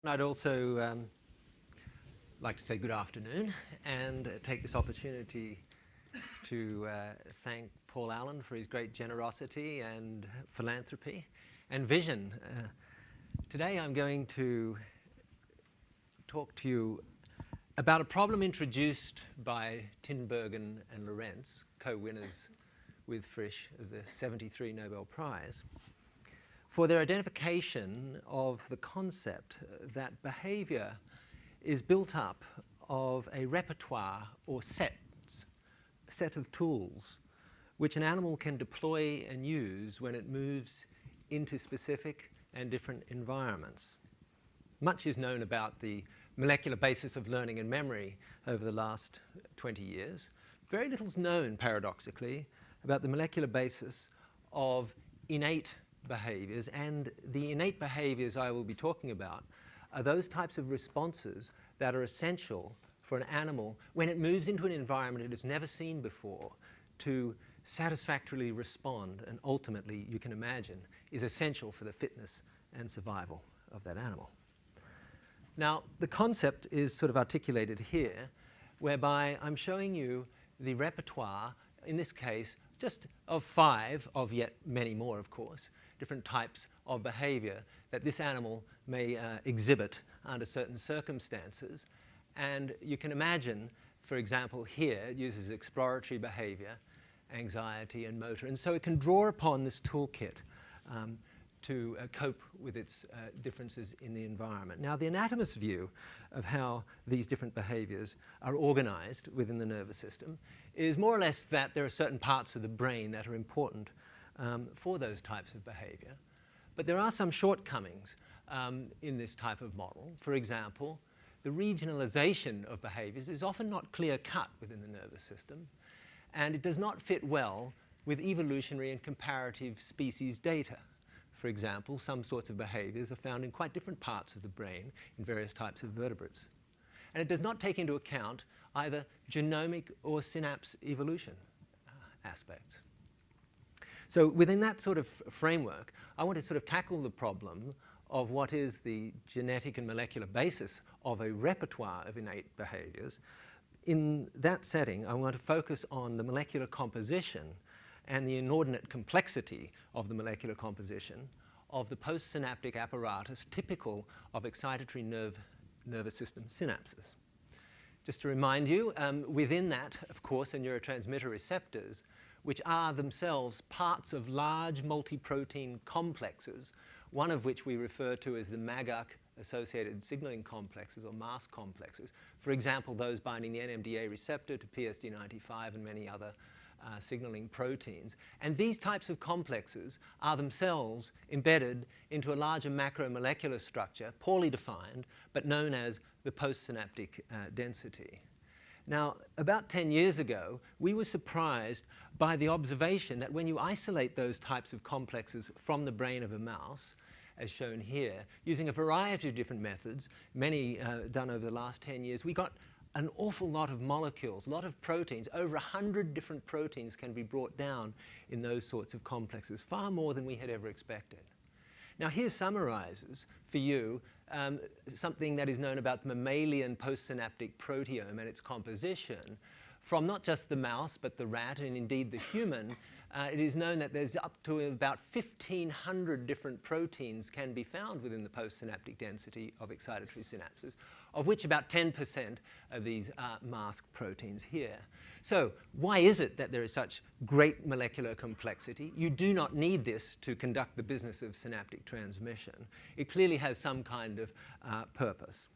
I'd also like to say good afternoon and take this opportunity to thank Paul Allen for his great generosity and philanthropy and vision. Today I'm going to talk to you about a problem introduced by Tinbergen and Lorentz, co-winners with Frisch of the '73 Nobel Prize, for their identification of the concept that behavior is built up of a repertoire or set of tools which an animal can deploy and use when it moves into specific and different environments. Much is known about the molecular basis of learning and memory over the last 20 years. Very little is known, paradoxically, about the molecular basis of innate behaviors, and the innate behaviors I will be talking about are those types of responses that are essential for an animal when it moves into an environment it has never seen before to satisfactorily respond, and ultimately, you can imagine, is essential for the fitness and survival of that animal. Now, the concept is sort of articulated here, whereby I'm showing you the repertoire, in this case, just of 5, of yet many more, of course, different types of behavior that this animal may exhibit under certain circumstances. And you can imagine, for example, here it uses exploratory behavior, anxiety and motor. And so it can draw upon this toolkit to cope with its differences in the environment. Now, the anatomist's view of how these different behaviors are organized within the nervous system is more or less that there are certain parts of the brain that are important for those types of behavior. But there are some shortcomings in this type of model. For example, the regionalization of behaviors is often not clear-cut within the nervous system, and it does not fit well with evolutionary and comparative species data. For example, some sorts of behaviors are found in quite different parts of the brain in various types of vertebrates. And it does not take into account either genomic or synapse evolution aspects. So within that sort of framework, I want to sort of tackle the problem of what is the genetic and molecular basis of a repertoire of innate behaviors. In that setting, I want to focus on the molecular composition and the inordinate complexity of the molecular composition of the postsynaptic apparatus typical of excitatory nervous system synapses. Just to remind you, within that, of course, are neurotransmitter receptors, which are themselves parts of large multi-protein complexes, one of which we refer to as the MAGAC-associated signaling complexes or MASC complexes. For example, those binding the NMDA receptor to PSD95 and many other signaling proteins. And these types of complexes are themselves embedded into a larger macromolecular structure, poorly defined, but known as the postsynaptic density. Now, about 10 years ago, we were surprised by the observation that when you isolate those types of complexes from the brain of a mouse, as shown here, using a variety of different methods, many done over the last 10 years, we got an awful lot of molecules, a lot of proteins. Over 100 different proteins can be brought down in those sorts of complexes, far more than we had ever expected. Now, here summarizes for you something that is known about the mammalian postsynaptic proteome and its composition from not just the mouse, but the rat and indeed the human. It is known that there's up to about 1,500 different proteins can be found within the postsynaptic density of excitatory synapses, of which about 10% of these are MASC proteins here. So why is it that there is such great molecular complexity? You do not need this to conduct the business of synaptic transmission. It clearly has some kind of purpose.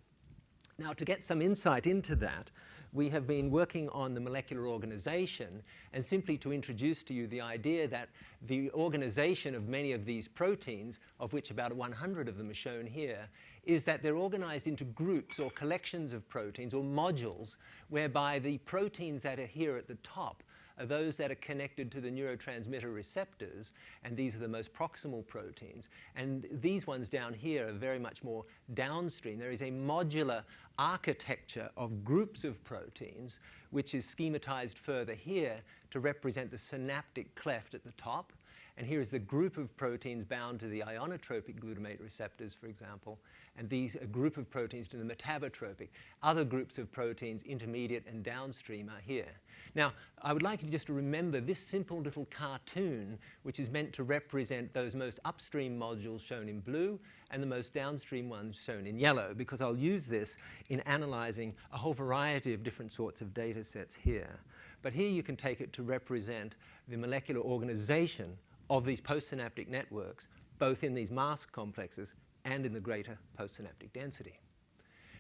Now, to get some insight into that, we have been working on the molecular organization, and simply to introduce to you the idea that the organization of many of these proteins, of which about 100 of them are shown here, is that they're organized into groups or collections of proteins or modules, whereby the proteins that are here at the top are those that are connected to the neurotransmitter receptors, and these are the most proximal proteins. And these ones down here are very much more downstream. There is a modular architecture of groups of proteins, which is schematized further here to represent the synaptic cleft at the top, And here is the group of proteins bound to the ionotropic glutamate receptors, for example, and these a group of proteins to the metabotropic. Other groups of proteins, intermediate and downstream, are here. Now, I would like you just to remember this simple little cartoon, which is meant to represent those most upstream modules shown in blue and the most downstream ones shown in yellow, because I'll use this in analyzing a whole variety of different sorts of data sets here. But here you can take it to represent the molecular organization of these postsynaptic networks, both in these MASC complexes and in the greater postsynaptic density.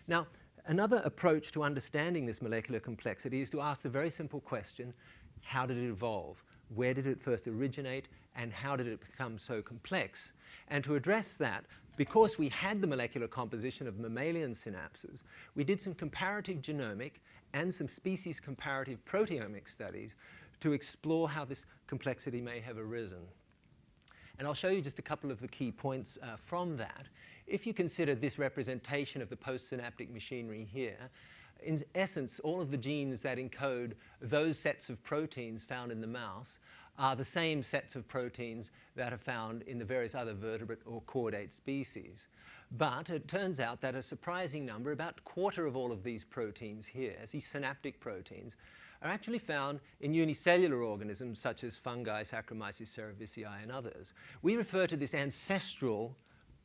Now, another approach to understanding this molecular complexity is to ask the very simple question, how did it evolve? Where did it first originate, and how did it become so complex? And to address that, because we had the molecular composition of mammalian synapses, we did some comparative genomic and some species comparative proteomic studies to explore how this complexity may have arisen. And I'll show you just a couple of the key points from that. If you consider this representation of the postsynaptic machinery here, in essence, all of the genes that encode those sets of proteins found in the mouse are the same sets of proteins that are found in the various other vertebrate or chordate species. But it turns out that a surprising number, about a quarter of all of these proteins here, these synaptic proteins, are actually found in unicellular organisms such as fungi, Saccharomyces cerevisiae, and others. We refer to this ancestral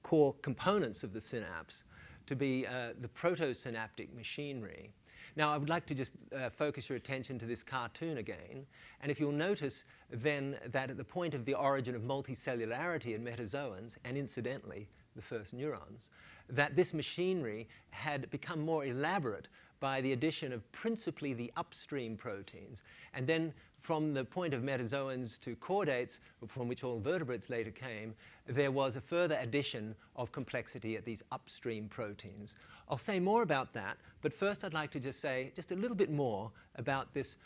core components of the synapse to be the protosynaptic machinery. Now, I would like to just focus your attention to this cartoon again. And if you'll notice then that at the point of the origin of multicellularity in metazoans, and incidentally, the first neurons, that this machinery had become more elaborate by the addition of principally the upstream proteins. And then from the point of metazoans to chordates, from which all vertebrates later came, there was a further addition of complexity at these upstream proteins. I'll say more about that, but first I'd like to just say just a little bit more about this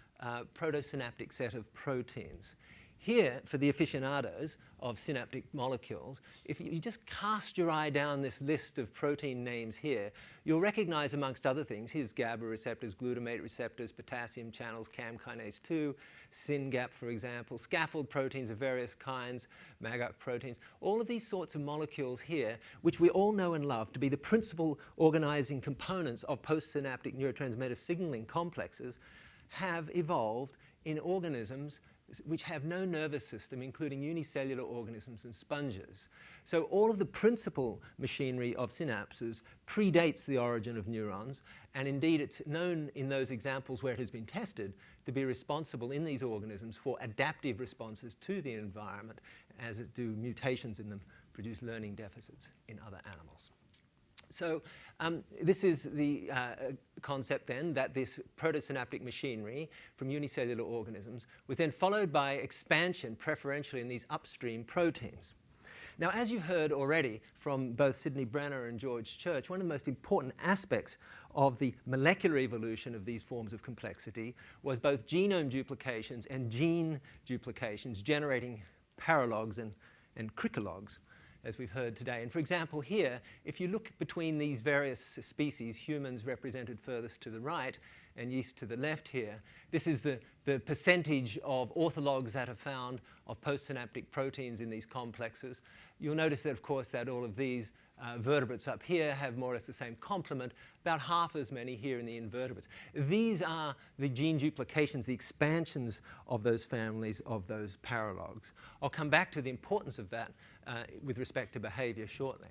protosynaptic set of proteins. Here, for the aficionados of synaptic molecules, if you just cast your eye down this list of protein names here, you'll recognize, amongst other things, here's GABA receptors, glutamate receptors, potassium channels, CAM kinase 2, SYNGAP, for example, scaffold proteins of various kinds, MAGAC proteins, all of these sorts of molecules here, which we all know and love to be the principal organizing components of postsynaptic neurotransmitter signaling complexes, have evolved in organisms which have no nervous system, including unicellular organisms and sponges. So all of the principal machinery of synapses predates the origin of neurons, and indeed it's known in those examples where it has been tested to be responsible in these organisms for adaptive responses to the environment, as do mutations in them produce learning deficits in other animals. So this is the concept then, that this protosynaptic machinery from unicellular organisms was then followed by expansion, preferentially in these upstream proteins. Now, as you've heard already from both Sidney Brenner and George Church, one of the most important aspects of the molecular evolution of these forms of complexity was both genome duplications and gene duplications generating paralogs and cricologs, as we've heard today. And for example, here, if you look between these various species, humans represented furthest to the right and yeast to the left here, this is the percentage of orthologs that are found of postsynaptic proteins in these complexes. You'll notice that, of course, that all of these vertebrates up here have more or less the same complement, about half as many here in the invertebrates. These are the gene duplications, the expansions of those families of those paralogs. I'll come back to the importance of that with respect to behavior shortly.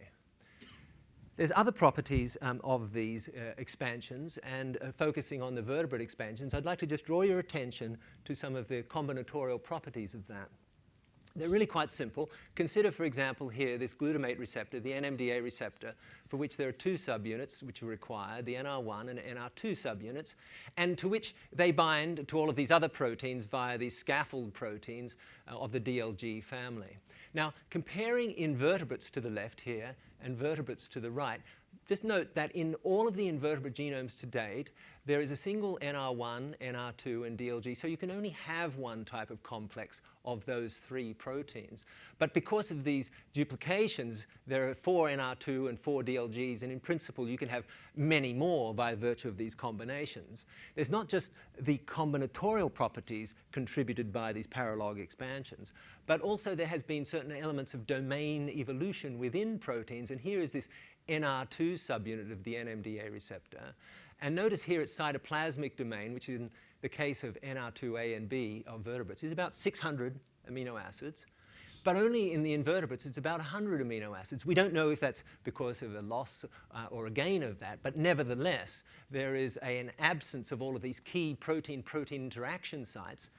There's other properties of these expansions, and focusing on the vertebrate expansions, I'd like to just draw your attention to some of the combinatorial properties of that. They're really quite simple. Consider, for example, here this glutamate receptor, the NMDA receptor, for which there are two subunits which are required, the NR1 and NR2 subunits, and to which they bind to all of these other proteins via these scaffold proteins of the DLG family. Now, comparing invertebrates to the left here and vertebrates to the right, just note that in all of the invertebrate genomes to date, there is a single NR1, NR2, and DLG, so you can only have one type of complex of those 3 proteins. But because of these duplications, there are 4 NR2 and 4 DLGs, and in principle you can have many more by virtue of these combinations. There's not just the combinatorial properties contributed by these paralog expansions, but also there has been certain elements of domain evolution within proteins, and here is this NR2 subunit of the NMDA receptor. And notice here its cytoplasmic domain, which in the case of NR2A and B of vertebrates is about 600 amino acids. But only in the invertebrates it's about 100 amino acids. We don't know if that's because of a loss or a gain of that, but nevertheless there is an absence of all of these key protein-protein interaction sites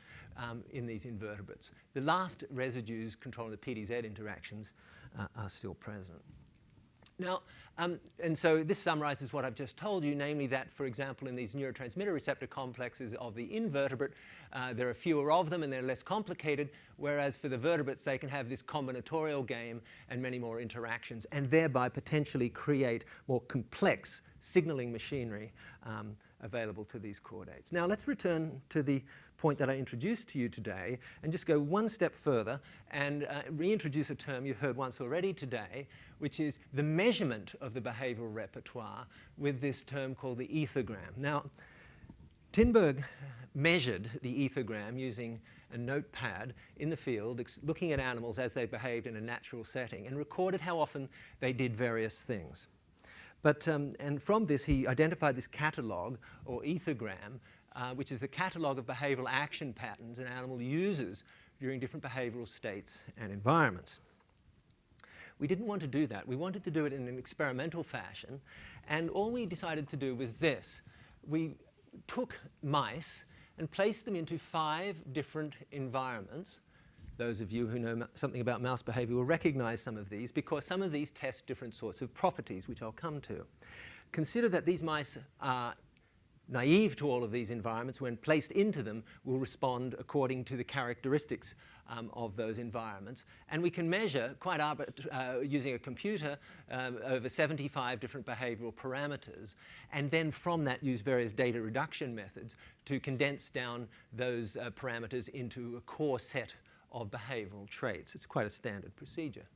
in these invertebrates. The last residues controlling the PDZ interactions are still present. Now, and so this summarizes what I've just told you, namely that, for example, in these neurotransmitter receptor complexes of the invertebrate, there are fewer of them and they're less complicated, whereas for the vertebrates they can have this combinatorial game and many more interactions, and thereby potentially create more complex signaling machinery available to these chordates. Now let's return to the point that I introduced to you today and just go one step further and reintroduce a term you've heard once already today, which is the measurement of the behavioral repertoire with this term called the ethogram. Now, Tinberg measured the ethogram using a notepad in the field, looking at animals as they behaved in a natural setting, and recorded how often they did various things. But, and from this, he identified this catalogue, or ethogram, which is the catalogue of behavioral action patterns an animal uses during different behavioral states and environments. We didn't want to do that. We wanted to do it in an experimental fashion, and all we decided to do was this. We took mice and placed them into 5 different environments. Those of you who know something about mouse behavior will recognize some of these because some of these test different sorts of properties, which I'll come to. Consider that these mice are naive to all of these environments. When placed into them, will respond according to the characteristics of those environments. And we can measure, quite using a computer, over 75 different behavioral parameters, and then from that use various data reduction methods to condense down those parameters into a core set of behavioral traits. It's quite a standard procedure.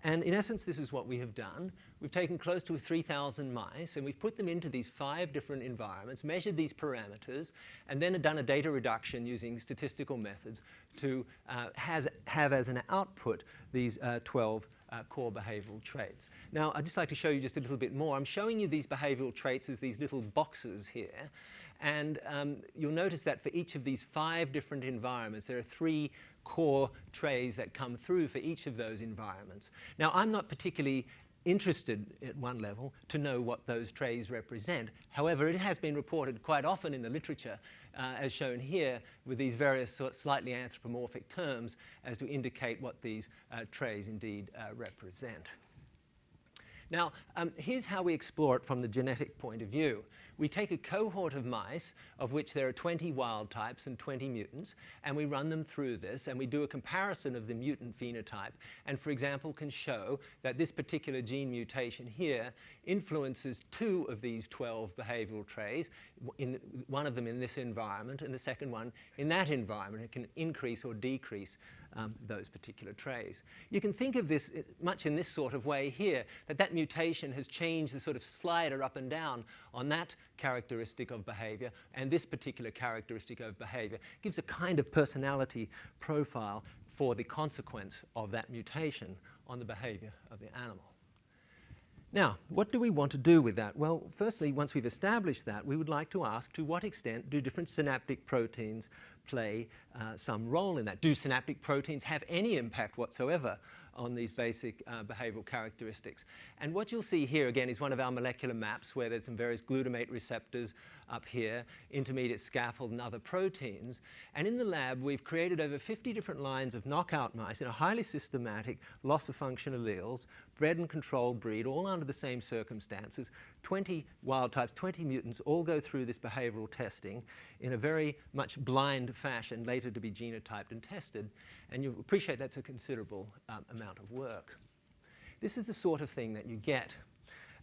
And in essence, this is what we have done. We've taken close to 3,000 mice, and we've put them into these 5 different environments, measured these parameters, and then done a data reduction using statistical methods to have as an output these 12 core behavioral traits. Now, I'd just like to show you just a little bit more. I'm showing you these behavioral traits as these little boxes here. And you'll notice that for each of these 5 different environments, there are 3 core traits that come through for each of those environments. Now, I'm not particularly interested at one level to know what those traits represent. However, it has been reported quite often in the literature, as shown here, with these various slightly anthropomorphic terms as to indicate what these traits indeed represent. Now, here's how we explore it from the genetic point of view. We take a cohort of mice, of which there are 20 wild types and 20 mutants, and we run them through this, and we do a comparison of the mutant phenotype, and, for example, can show that this particular gene mutation here influences 2 of these 12 behavioral traits, one of them in this environment, and the second one in that environment. It can increase or decrease those particular traits. You can think of this much in this sort of way here, that mutation has changed the sort of slider up and down on that characteristic of behavior, and this particular characteristic of behavior gives a kind of personality profile for the consequence of that mutation on the behavior of the animal. Now, what do we want to do with that? Well, firstly, once we've established that, we would like to ask to what extent do different synaptic proteins play some role in that? Do synaptic proteins have any impact whatsoever on these basic behavioral characteristics? And what you'll see here again is one of our molecular maps where there's some various glutamate receptors up here, intermediate scaffold and other proteins. And in the lab, we've created over 50 different lines of knockout mice in a highly systematic loss of function alleles, bred and controlled breed, all under the same circumstances. 20 wild types, 20 mutants all go through this behavioral testing in a very much blind fashion, later to be genotyped and tested. And you'll appreciate that's a considerable amount of work. This is the sort of thing that you get.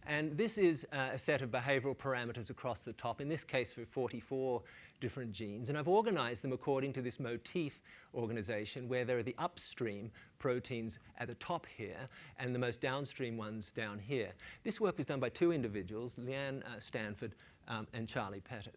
And this is a set of behavioral parameters across the top, in this case for 44 different genes. And I've organized them according to this motif organization, where there are the upstream proteins at the top here and the most downstream ones down here. This work was done by two individuals, Leanne Stanford and Charlie Pettit.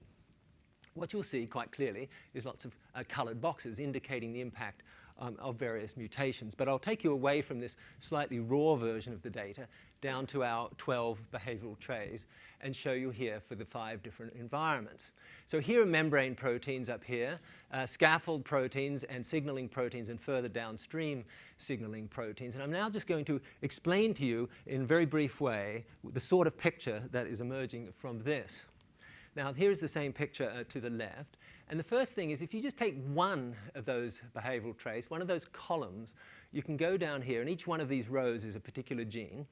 What you'll see quite clearly is lots of colored boxes indicating the impact of various mutations. But I'll take you away from this slightly raw version of the data down to our 12 behavioral trays and show you here for the 5 different environments. So here are membrane proteins up here, scaffold proteins and signaling proteins, and further downstream signaling proteins. And I'm now just going to explain to you in a very brief way the sort of picture that is emerging from this. Now, here's the same picture to the left. And the first thing is, if you just take one of those behavioral traits, one of those columns, you can go down here, and each one of these rows is a particular gene.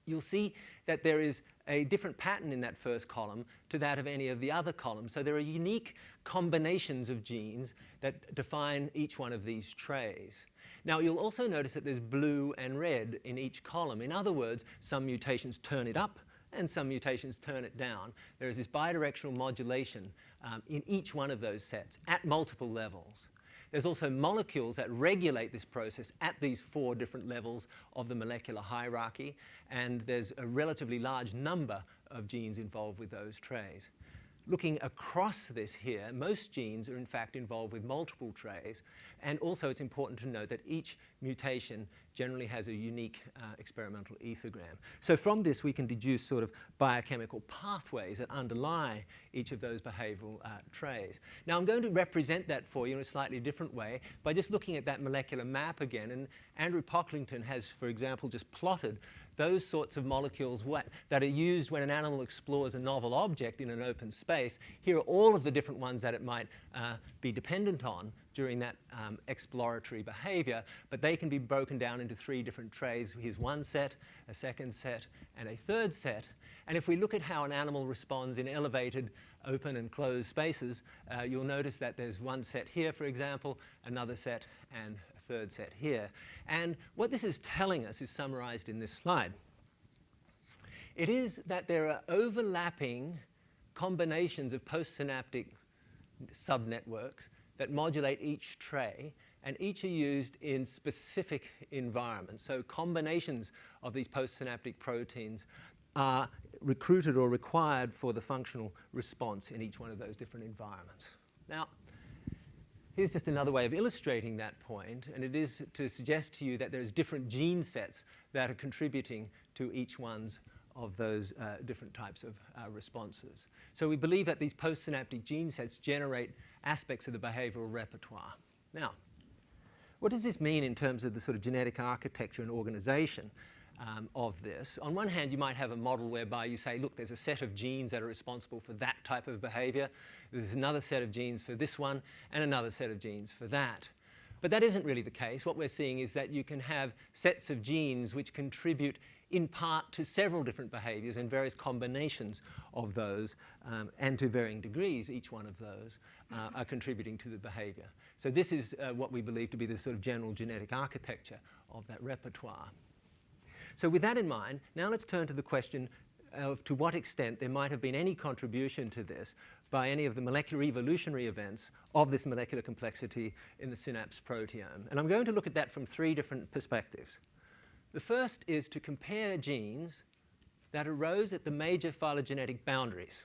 You'll see that there is a different pattern in that first column to that of any of the other columns. So there are unique combinations of genes that define each one of these trays. Now, you'll also notice that there's blue and red in each column. In other words, some mutations turn it up, and some mutations turn it down. There is this bidirectional modulation in each one of those sets at multiple levels. There's also molecules that regulate this process at these 4 different levels of the molecular hierarchy, and there's a relatively large number of genes involved with those trays. Looking across this here, most genes are in fact involved with multiple trays, and also it's important to note that each mutation generally has a unique experimental ethogram. So from this we can deduce sort of biochemical pathways that underlie each of those behavioral trays. Now I'm going to represent that for you in a slightly different way by just looking at that molecular map again, and Andrew Pocklington has, for example, just plotted those sorts of molecules that are used when an animal explores a novel object in an open space. Here are all of the different ones that it might be dependent on during that exploratory behavior, but they can be broken down into 3 different trays. Here's one set, a second set, and a third set. And if we look at how an animal responds in elevated open and closed spaces, you'll notice that there's one set here, for example, another set, and third set here. And what this is telling us is summarized in this slide. It is that there are overlapping combinations of postsynaptic subnetworks that modulate each tray, and each are used in specific environments. So combinations of these postsynaptic proteins are recruited or required for the functional response in each one of those different environments. Now, here's just another way of illustrating that point, and it is to suggest to you that there's different gene sets that are contributing to each one's of those different types of responses. So we believe that these postsynaptic gene sets generate aspects of the behavioral repertoire. Now, what does this mean in terms of the sort of genetic architecture and organization of this? On one hand, you might have a model whereby you say, look, there's a set of genes that are responsible for that type of behavior. There's another set of genes for this one, and another set of genes for that. But that isn't really the case. What we're seeing is that you can have sets of genes which contribute in part to several different behaviors and various combinations of those, and to varying degrees, each one of those are contributing to the behavior. So this is what we believe to be the sort of general genetic architecture of that repertoire. So with that in mind, now let's turn to the question of to what extent there might have been any contribution to this by any of the molecular evolutionary events of this molecular complexity in the synapse proteome. And I'm going to look at that from 3 different perspectives. The first is to compare genes that arose at the major phylogenetic boundaries.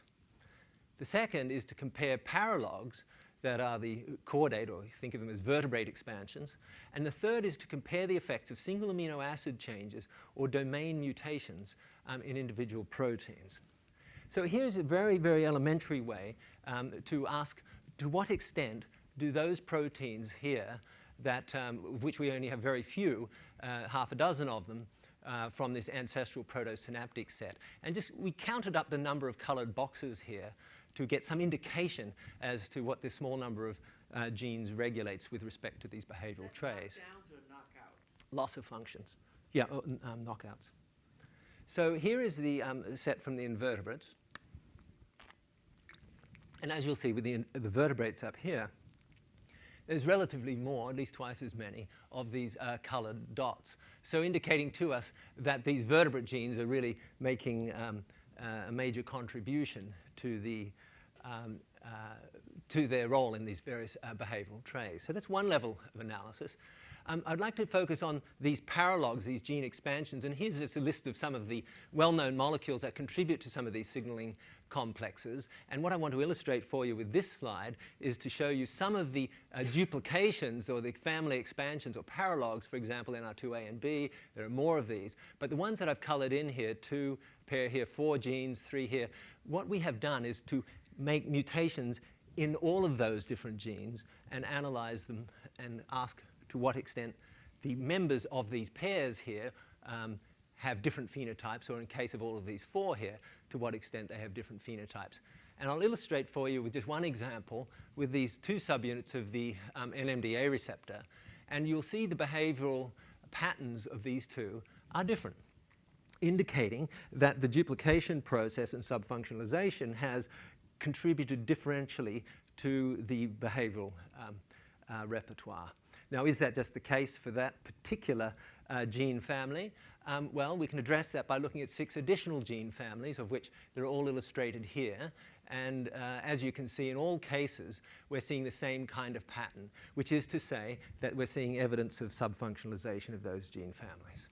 The second is to compare paralogs that are the chordate, or think of them as vertebrate expansions. And the third is to compare the effects of single amino acid changes or domain mutations in individual proteins. So here's a very, very elementary way to ask, to what extent do those proteins here, that, of which we only have very few, half a dozen of them, from this ancestral protosynaptic set. And we counted up the number of colored boxes here to get some indication as to what this small number of genes regulates with respect to these behavioral trays. Knockdowns or knockouts? Loss of functions. Yeah, knockouts. So here is the set from the invertebrates. And as you'll see with the vertebrates up here, there's relatively more, at least twice as many, of these colored dots. So indicating to us that these vertebrate genes are really making a major contribution to their role in these various behavioral traits. So that's one level of analysis. I'd like to focus on these paralogs, these gene expansions, and here's just a list of some of the well-known molecules that contribute to some of these signaling complexes. And what I want to illustrate for you with this slide is to show you some of the duplications or the family expansions or paralogs, for example, NR2A and B. There are more of these. But the ones that I've colored in here, 2 pair here, 4 genes, 3 here, what we have done is to make mutations in all of those different genes and analyze them and ask to what extent the members of these pairs here have different phenotypes, or in case of all of these 4 here, to what extent they have different phenotypes. And I'll illustrate for you with just one example with these 2 subunits of the NMDA receptor. And you'll see the behavioral patterns of these 2 are different, indicating that the duplication process and subfunctionalization has contributed differentially to the behavioral repertoire. Now, is that just the case for that particular gene family? Well, we can address that by looking at 6 additional gene families, of which they're all illustrated here. And as you can see, in all cases, we're seeing the same kind of pattern, which is to say that we're seeing evidence of subfunctionalization of those gene families.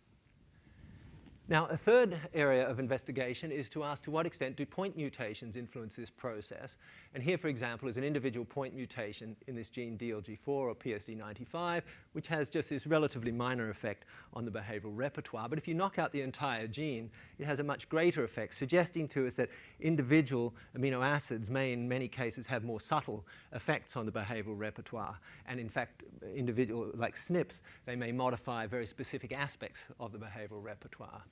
Now, a third area of investigation is to ask to what extent do point mutations influence this process. And here, for example, is an individual point mutation in this gene DLG4 or PSD95, which has just this relatively minor effect on the behavioral repertoire. But if you knock out the entire gene, it has a much greater effect, suggesting to us that individual amino acids may, in many cases, have more subtle effects on the behavioral repertoire. And in fact, individual, like SNPs, they may modify very specific aspects of the behavioral repertoire.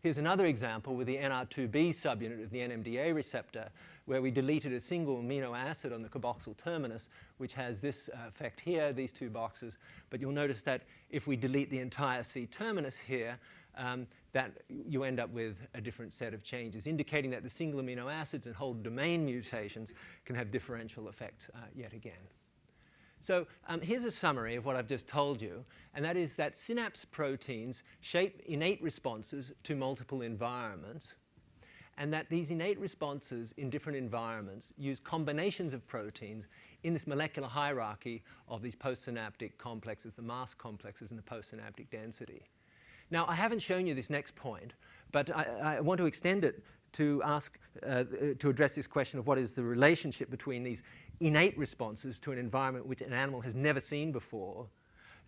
Here's another example with the NR2B subunit of the NMDA receptor, where we deleted a single amino acid on the carboxyl terminus, which has this effect here, these 2 boxes. But you'll notice that if we delete the entire C terminus here, that you end up with a different set of changes, indicating that the single amino acids and whole domain mutations can have differential effects yet again. So here's a summary of what I've just told you, and that is that synapse proteins shape innate responses to multiple environments, and that these innate responses in different environments use combinations of proteins in this molecular hierarchy of these postsynaptic complexes, the MASC complexes and the postsynaptic density. Now, I haven't shown you this next point, but I want to extend it to ask, to address this question of what is the relationship between these innate responses to an environment which an animal has never seen before,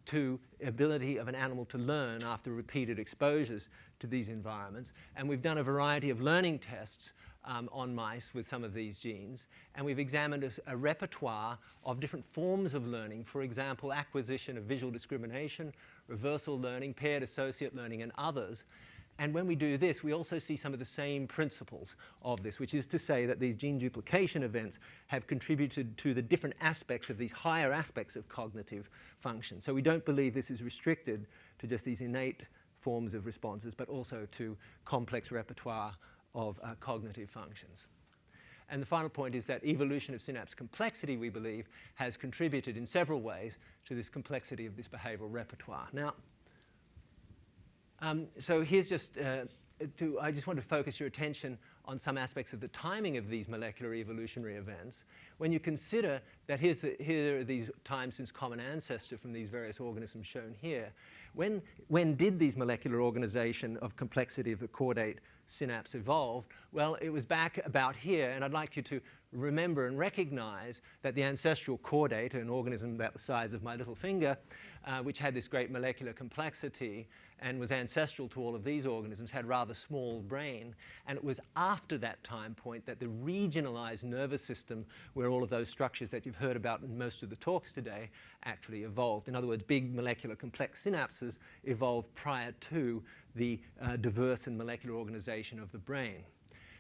to the ability of an animal to learn after repeated exposures to these environments. And we've done a variety of learning tests on mice with some of these genes, and we've examined a repertoire of different forms of learning, for example, acquisition of visual discrimination, reversal learning, paired associate learning, and others. And when we do this, we also see some of the same principles of this, which is to say that these gene duplication events have contributed to the different aspects of these higher aspects of cognitive function. So we don't believe this is restricted to just these innate forms of responses, but also to complex repertoire of cognitive functions. And the final point is that evolution of synapse complexity, we believe, has contributed in several ways to this complexity of this behavioral repertoire. Now, so here's just, I just want to focus your attention on some aspects of the timing of these molecular evolutionary events. When you consider that here are these times since common ancestor from these various organisms shown here, when did these molecular organization of complexity of the caudate synapse evolve? Well, it was back about here, and I'd like you to remember and recognize that the ancestral caudate, an organism about the size of my little finger, which had this great molecular complexity and was ancestral to all of these organisms, had rather small brain. And it was after that time point that the regionalized nervous system, where all of those structures that you've heard about in most of the talks today actually evolved. In other words, big molecular complex synapses evolved prior to the diverse and molecular organization of the brain.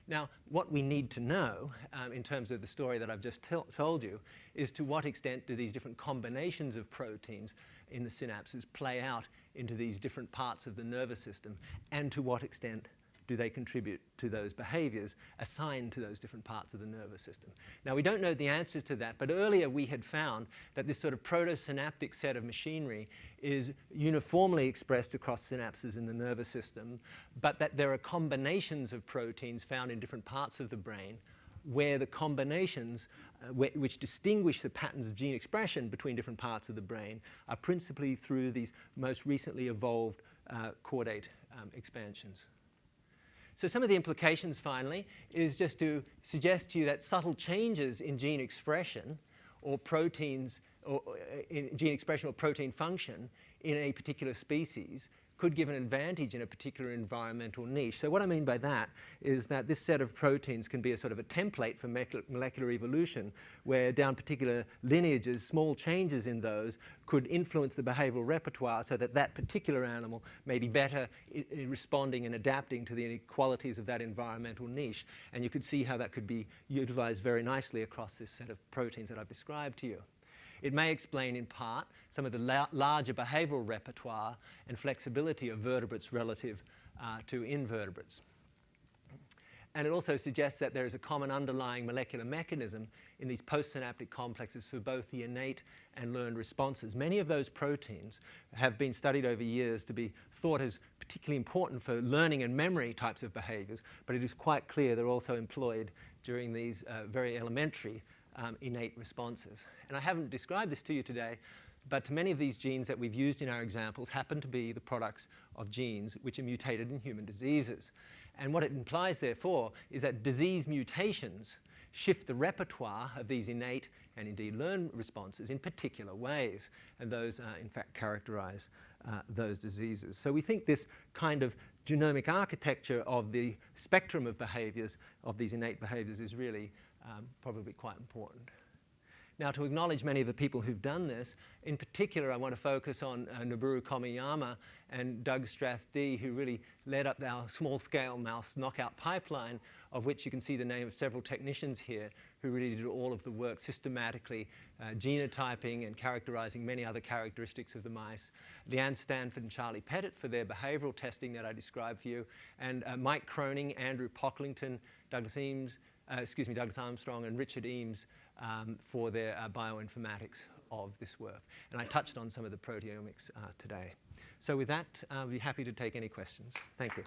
Now, what we need to know in terms of the story that I've just told you is to what extent do these different combinations of proteins in the synapses play out into these different parts of the nervous system, and to what extent do they contribute to those behaviors assigned to those different parts of the nervous system. Now, we don't know the answer to that, but earlier we had found that this sort of protosynaptic set of machinery is uniformly expressed across synapses in the nervous system, but that there are combinations of proteins found in different parts of the brain where the combinations which distinguish the patterns of gene expression between different parts of the brain are principally through these most recently evolved caudate expansions. So some of the implications, finally, is just to suggest to you that subtle changes in gene expression or proteins, or in gene expression or protein function in a particular species could give an advantage in a particular environmental niche. So what I mean by that is that this set of proteins can be a sort of a template for molecular evolution, where down particular lineages, small changes in those could influence the behavioral repertoire so that that particular animal may be better in responding and adapting to the inequalities of that environmental niche. And you could see how that could be utilized very nicely across this set of proteins that I've described to you. It may explain in part some of the larger behavioral repertoire and flexibility of vertebrates relative to invertebrates. And it also suggests that there is a common underlying molecular mechanism in these postsynaptic complexes for both the innate and learned responses. Many of those proteins have been studied over years to be thought as particularly important for learning and memory types of behaviors, but it is quite clear they're also employed during these very elementary innate responses. And I haven't described this to you today, but many of these genes that we've used in our examples happen to be the products of genes which are mutated in human diseases. And what it implies, therefore, is that disease mutations shift the repertoire of these innate and indeed learned responses in particular ways. And those, in fact, characterize those diseases. So we think this kind of genomic architecture of the spectrum of behaviors, of these innate behaviors, is really probably quite important. Now, to acknowledge many of the people who've done this, in particular, I want to focus on Noboru Komiyama and Doug Strath-D, who really led up our small-scale mouse knockout pipeline, of which you can see the name of several technicians here who really did all of the work systematically, genotyping and characterizing many other characteristics of the mice. Leanne Stanford and Charlie Pettit for their behavioral testing that I described for you, and Mike Croning, Andrew Pocklington, Douglas Armstrong and Richard Eames for their bioinformatics of this work. And I touched on some of the proteomics today. So with that, I'll be happy to take any questions. Thank you.